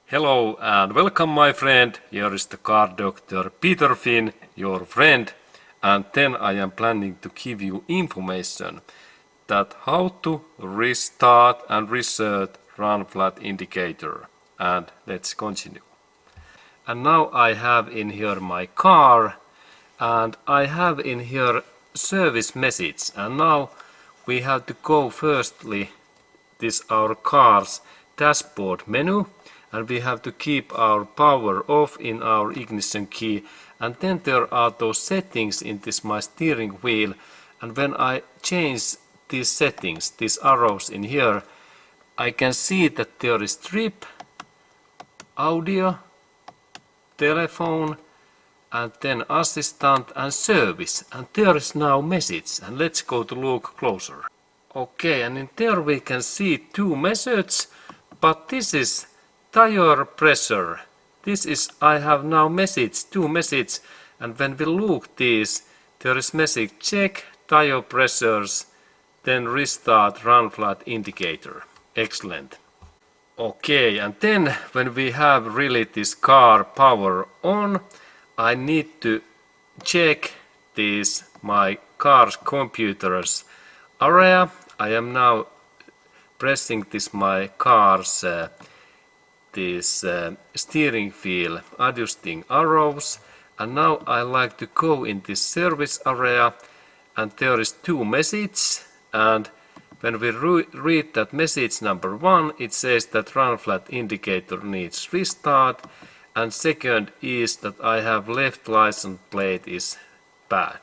Hello and welcome my friend, here is the car doctor Peter Finn, your friend, and then I am planning to give you information that how to restart and reset run flat indicator, and let's continue. And now I have in here my car and I have in here service message, and now we have to go firstly this our car's dashboard menu, and we have to keep our power off in our ignition key, and then there are those settings in this my steering wheel, and when I change these settings, these arrows in here, I can see that there is trip, audio, telephone, and then assistant and service, and there is now message, and let's go to look closer. Okay, and in there we can see two messages, but this is tire pressure. This is I have now message, two message, and when we look these, there is message check tire pressures, then restart run flat indicator. Excellent. Okay, and then when we have really this car power on, I need to check this my car's computer's area. I am now pressing this my car's this steering wheel adjusting arrows, and now I like to go in this service area, and there is two messages, and when we read that message number one, it says that run flat indicator needs restart, and second is that I have left license plate is bad.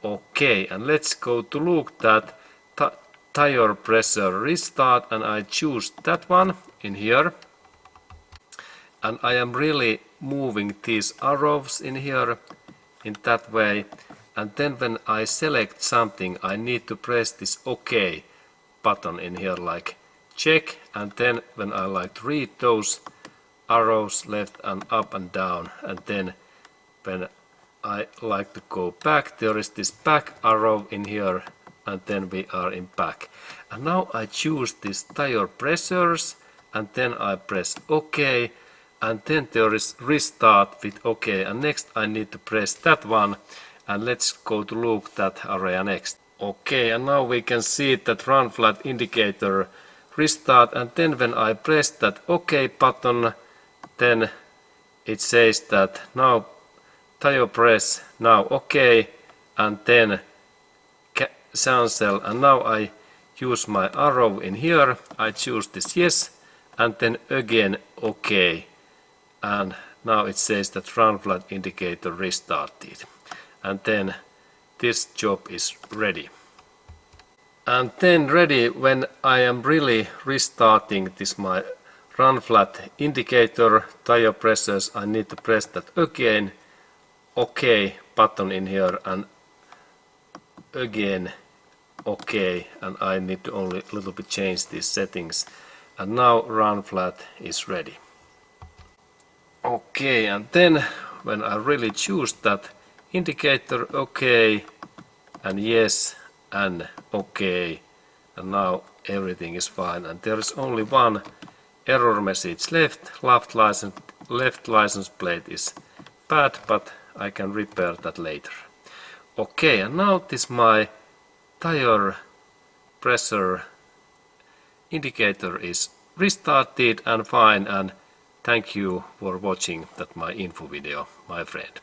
Okay, and let's go to look that tire pressure restart, and I choose that one in here, and I am really moving these arrows in here in that way, and then when I select something I need to press this OK button in here like check, and then when I like to read those arrows left and up and down, and then when I like to go back, there is this back arrow in here, and then we are in back. And now I choose these tire pressures, and then I press OK, and then there is restart with OK, and next I need to press that one, and let's go to look that area next. Okay, and now we can see that run flat indicator restart, and then when I press that OK button, then it says that now tire press now OK, and then cancel, and now I use my arrow in here, I choose this yes, and then again OK, and now it says that run flat indicator restarted, and then this job is ready. And then ready when I am really restarting this my run flat indicator tire pressures, I need to press that again OK button in here, and again OK, and I need to only a little bit change these settings, and now run flat is ready. Okay, and then when I really choose that indicator OK and yes and OK, and now everything is fine, and there is only one error message left, left license plate is bad, but I can repair that later. Okay, and now this my tire pressure indicator is restarted and fine, and thank you for watching that my info video, my friend.